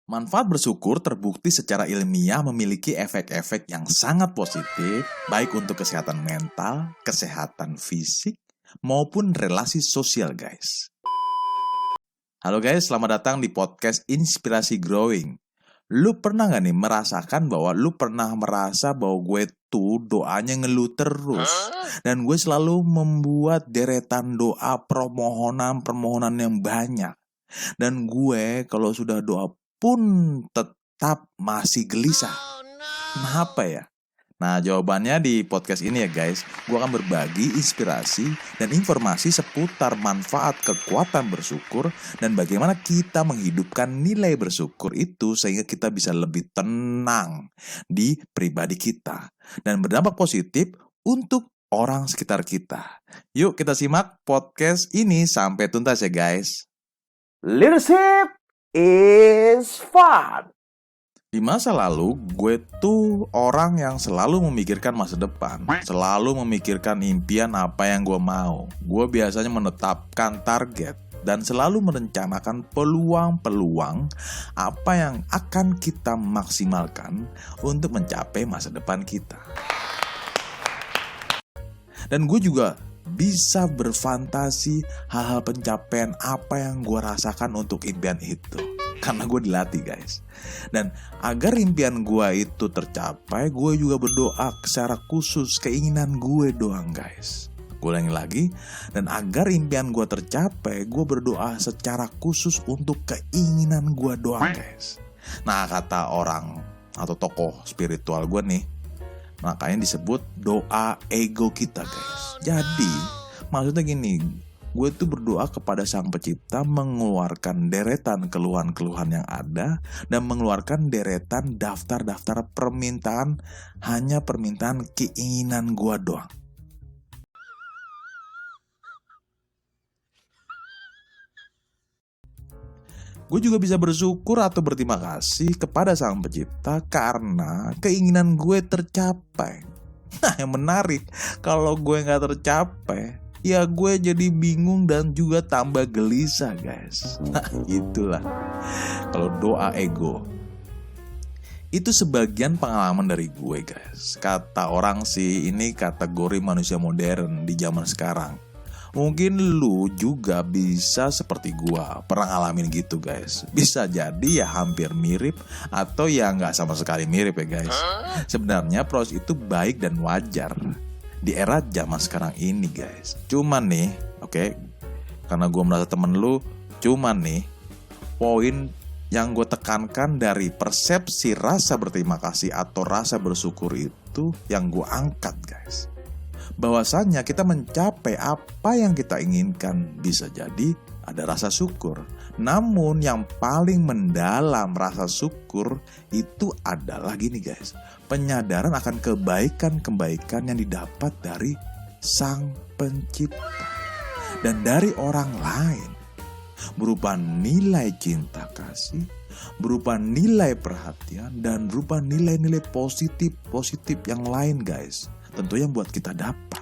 Manfaat bersyukur terbukti secara ilmiah memiliki efek-efek yang sangat positif, baik untuk kesehatan mental, kesehatan fisik, maupun relasi sosial, guys. Halo guys, selamat datang di podcast Inspirasi Growing. Lu pernah gak nih merasakan bahwa lu pernah merasa bahwa gue tuh doanya ngeluh terus, dan gue selalu membuat deretan doa permohonan yang banyak. Dan gue kalau sudah doa pun tetap masih gelisah. Kenapa ya? Nah, jawabannya di podcast ini ya guys. Gue akan berbagi inspirasi dan informasi seputar manfaat kekuatan bersyukur dan bagaimana kita menghidupkan nilai bersyukur itu sehingga kita bisa lebih tenang di pribadi kita dan berdampak positif untuk orang sekitar kita. Yuk kita simak podcast ini sampai tuntas ya guys. Leadership is fun. Di masa lalu, gue tuh orang yang selalu memikirkan masa depan, selalu memikirkan impian apa yang gue mau. Gue biasanya menetapkan target dan selalu merencanakan peluang-peluang apa yang akan kita maksimalkan untuk mencapai masa depan kita. Dan gue juga bisa berfantasi hal-hal pencapaian apa yang gue rasakan untuk impian itu. Karena gue dilatih guys. Dan agar impian gue itu tercapai, gue juga berdoa secara khusus keinginan gue doang guys. Gue ulangi lagi. Dan agar impian gue tercapai, gue berdoa secara khusus untuk keinginan gue doang guys. Nah, kata orang atau tokoh spiritual gue nih, makanya disebut doa ego kita guys. Jadi maksudnya gini, gue tuh berdoa kepada Sang Pencipta mengeluarkan deretan keluhan-keluhan yang ada dan mengeluarkan deretan daftar-daftar permintaan, hanya permintaan keinginan gue doang. Gue juga bisa bersyukur atau berterima kasih kepada Sang Pencipta karena keinginan gue tercapai. Nah yang menarik, kalau gue gak tercapai, ya gue jadi bingung dan juga tambah gelisah guys. Nah itulah kalau doa ego. Itu sebagian pengalaman dari gue guys. Kata orang sih ini kategori manusia modern di zaman sekarang. Mungkin lu juga bisa seperti gua, pernah ngalamin gitu guys. Bisa jadi ya hampir mirip atau ya nggak sama sekali mirip ya guys. Sebenarnya proses itu baik dan wajar di era zaman sekarang ini guys. Cuman nih, oke, karena gua merasa temen lu, cuman nih poin yang gue tekankan dari persepsi rasa berterima kasih atau rasa bersyukur itu yang gue angkat guys. Bahwasanya kita mencapai apa yang kita inginkan bisa jadi ada rasa syukur. Namun yang paling mendalam rasa syukur itu adalah gini guys, penyadaran akan kebaikan-kebaikan yang didapat dari Sang Pencipta dan dari orang lain, berupa nilai cinta kasih, berupa nilai perhatian, dan berupa nilai-nilai positif yang lain guys. Tentu yang buat kita dapat.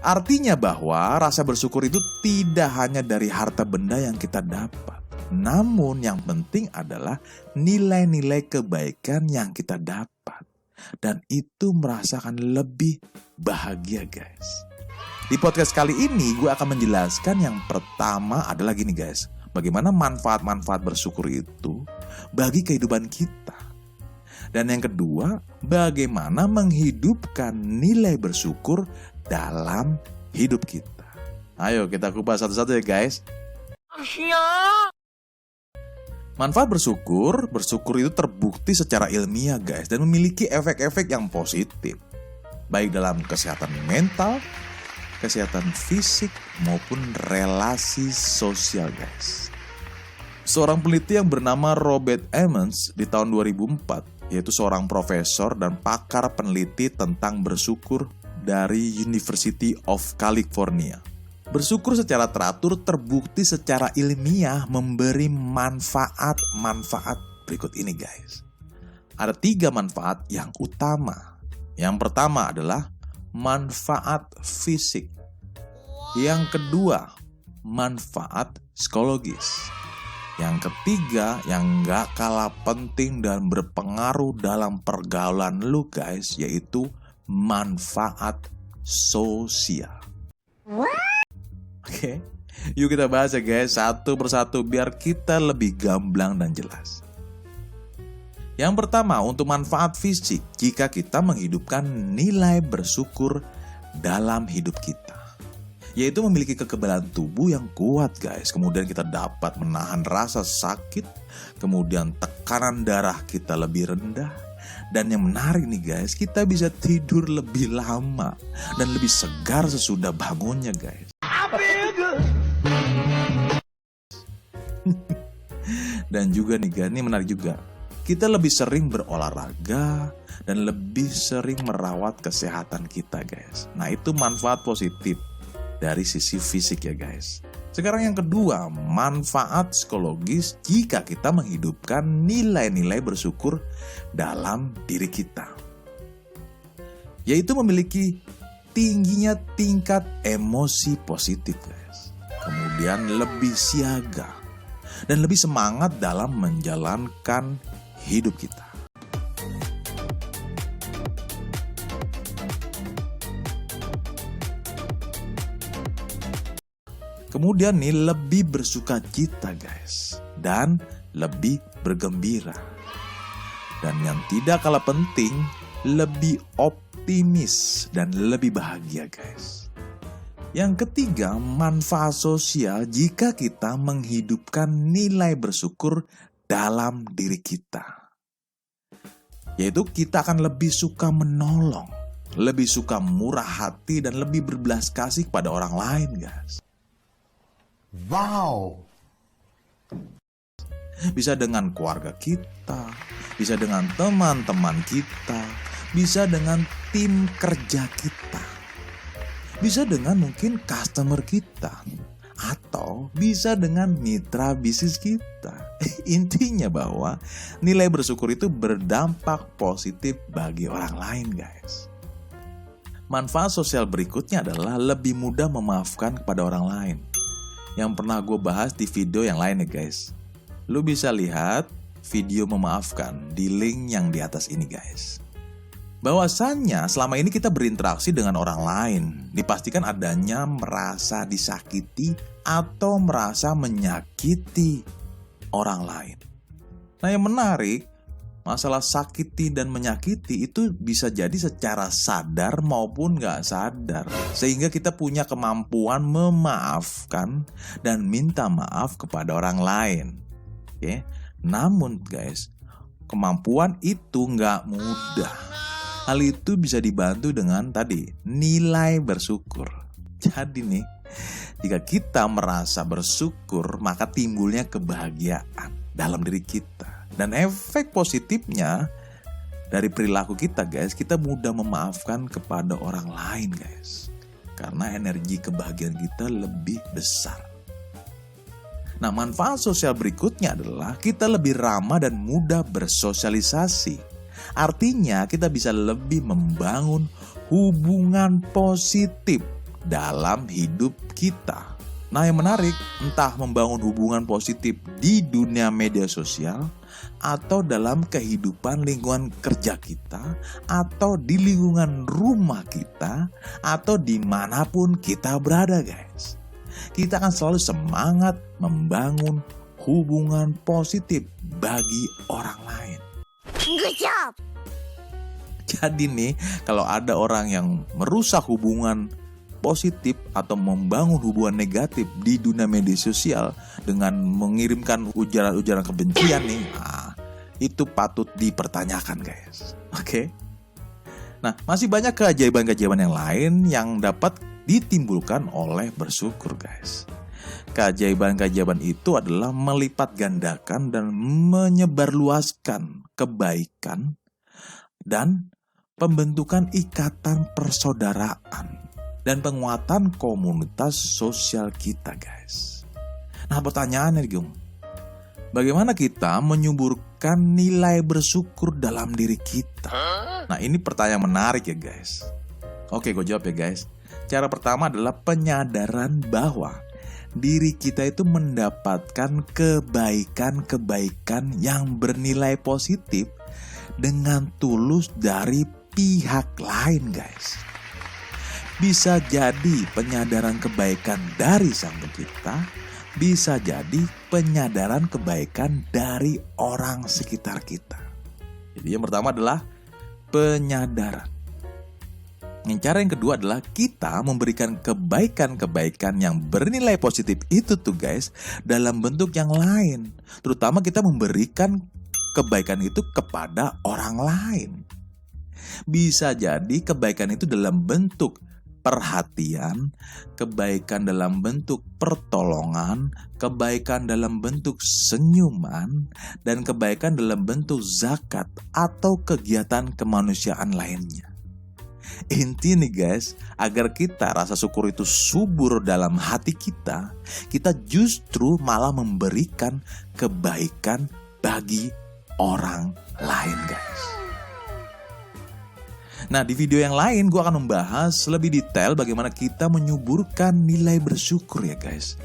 Artinya bahwa rasa bersyukur itu tidak hanya dari harta benda yang kita dapat. Namun yang penting adalah nilai-nilai kebaikan yang kita dapat. Dan itu merasakan lebih bahagia guys. Di podcast kali ini gue akan menjelaskan yang pertama adalah gini guys. Bagaimana manfaat-manfaat bersyukur itu bagi kehidupan kita. Dan yang kedua, bagaimana menghidupkan nilai bersyukur dalam hidup kita. Ayo kita kupas satu-satu ya guys. Manfaat bersyukur itu terbukti secara ilmiah guys. Dan memiliki efek-efek yang positif. Baik dalam kesehatan mental, kesehatan fisik, maupun relasi sosial guys. Seorang peneliti yang bernama Robert Emmons di tahun 2004, yaitu seorang profesor dan pakar peneliti tentang bersyukur dari University of California. Bersyukur secara teratur terbukti secara ilmiah memberi manfaat berikut ini guys. Ada 3 manfaat yang utama. Yang pertama adalah manfaat fisik. Yang kedua, manfaat psikologis. Yang ketiga, yang gak kalah penting dan berpengaruh dalam pergaulan lu guys, yaitu manfaat sosial. Oke, yuk kita bahas ya guys, satu persatu biar kita lebih gamblang dan jelas. Yang pertama, untuk manfaat fisik, jika kita menghidupkan nilai bersyukur dalam hidup kita, yaitu memiliki kekebalan tubuh yang kuat guys. Kemudian kita dapat menahan rasa sakit, kemudian tekanan darah kita lebih rendah. Dan yang menarik nih guys, kita bisa tidur lebih lama dan lebih segar sesudah bangunnya guys. Dan juga nih guys, ini menarik juga, kita lebih sering berolahraga dan lebih sering merawat kesehatan kita guys. Nah itu manfaat positif dari sisi fisik ya guys. Sekarang yang kedua, manfaat psikologis jika kita menghidupkan nilai-nilai bersyukur dalam diri kita, yaitu memiliki tingginya tingkat emosi positif guys. Kemudian lebih siaga dan lebih semangat dalam menjalankan hidup kita. Kemudian nih lebih bersuka cita guys, dan lebih bergembira. Dan yang tidak kalah penting, lebih optimis dan lebih bahagia guys. Yang ketiga, manfaat sosial jika kita menghidupkan nilai bersyukur dalam diri kita, yaitu kita akan lebih suka menolong, lebih suka murah hati, dan lebih berbelas kasih kepada orang lain guys. Wow. Bisa dengan keluarga kita, bisa dengan teman-teman kita, bisa dengan tim kerja kita, bisa dengan mungkin customer kita, atau bisa dengan mitra bisnis kita. Intinya bahwa nilai bersyukur itu berdampak positif bagi orang lain guys. Manfaat sosial berikutnya adalah lebih mudah memaafkan kepada orang lain, yang pernah gue bahas di video yang lain ya guys. Lu bisa lihat video memaafkan di link yang di atas ini guys. Bahwasannya selama ini kita berinteraksi dengan orang lain, dipastikan adanya merasa disakiti atau merasa menyakiti orang lain. Nah yang menarik, masalah sakiti dan menyakiti itu bisa jadi secara sadar maupun gak sadar. Sehingga kita punya kemampuan memaafkan dan minta maaf kepada orang lain. Oke? Namun guys, kemampuan itu gak mudah. Hal itu bisa dibantu dengan tadi, nilai bersyukur. Jadi nih, jika kita merasa bersyukur, maka timbulnya kebahagiaan dalam diri kita. Dan efek positifnya dari perilaku kita guys, kita mudah memaafkan kepada orang lain guys. Karena energi kebahagiaan kita lebih besar. Nah manfaat sosial berikutnya adalah kita lebih ramah dan mudah bersosialisasi. Artinya kita bisa lebih membangun hubungan positif dalam hidup kita. Nah yang menarik, entah membangun hubungan positif di dunia media sosial, atau dalam kehidupan lingkungan kerja kita, atau di lingkungan rumah kita, atau dimanapun kita berada guys. Kita akan selalu semangat membangun hubungan positif bagi orang lain. Good job! Jadi nih, kalau ada orang yang merusak hubungan positif atau membangun hubungan negatif di dunia media sosial dengan mengirimkan ujaran-ujaran kebencian nih, itu patut dipertanyakan guys. Oke? Nah, masih banyak keajaiban-keajaiban yang lain yang dapat ditimbulkan oleh bersyukur guys. Keajaiban-keajaiban itu adalah melipat gandakan dan menyebarluaskan kebaikan dan pembentukan ikatan persaudaraan dan penguatan komunitas sosial kita guys. Nah pertanyaannya Gung, bagaimana kita menyuburkan nilai bersyukur dalam diri kita? Nah ini pertanyaan menarik ya guys. Oke gue jawab ya guys. Cara pertama adalah penyadaran bahwa diri kita itu mendapatkan kebaikan-kebaikan yang bernilai positif dengan tulus dari pihak lain, guys. Bisa jadi penyadaran kebaikan dari Sang Pencipta, bisa jadi penyadaran kebaikan dari orang sekitar kita. Jadi yang pertama adalah penyadaran. Yang cara yang kedua adalah kita memberikan kebaikan-kebaikan yang bernilai positif itu tuh guys dalam bentuk yang lain. Terutama kita memberikan kebaikan itu kepada orang lain. Bisa jadi kebaikan itu dalam bentuk perhatian, kebaikan dalam bentuk pertolongan, kebaikan dalam bentuk senyuman, dan kebaikan dalam bentuk zakat atau kegiatan kemanusiaan lainnya. Inti nih guys, agar kita rasa syukur itu subur dalam hati kita, kita justru malah memberikan kebaikan bagi orang lain guys. Nah, di video yang lain gue akan membahas lebih detail bagaimana kita menyuburkan nilai bersyukur ya guys.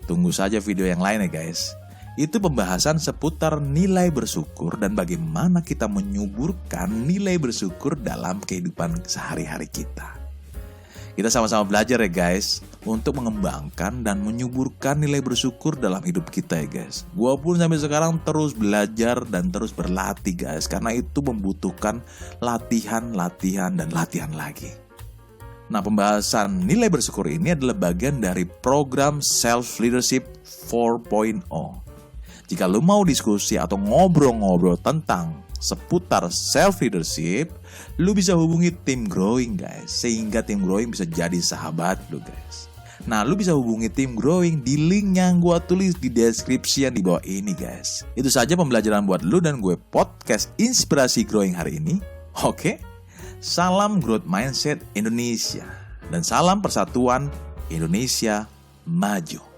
Tunggu saja video yang lain ya guys. Itu pembahasan seputar nilai bersyukur dan bagaimana kita menyuburkan nilai bersyukur dalam kehidupan sehari-hari kita. Kita sama-sama belajar ya guys untuk mengembangkan dan menyuburkan nilai bersyukur dalam hidup kita ya guys. Gua pun sampai sekarang terus belajar dan terus berlatih guys, karena itu membutuhkan latihan dan latihan lagi. Nah, pembahasan nilai bersyukur ini adalah bagian dari program Self Leadership 4.0. Jika lo mau diskusi atau ngobrol-ngobrol tentang seputar self leadership, lu bisa hubungi tim growing guys, sehingga tim growing bisa jadi sahabat lu guys. Nah, lu bisa hubungi tim growing di link yang gua tulis di deskripsi yang di bawah ini guys. Itu saja pembelajaran buat lu dan gue podcast Inspirasi Growing hari ini. Oke, salam growth mindset Indonesia dan salam persatuan Indonesia maju.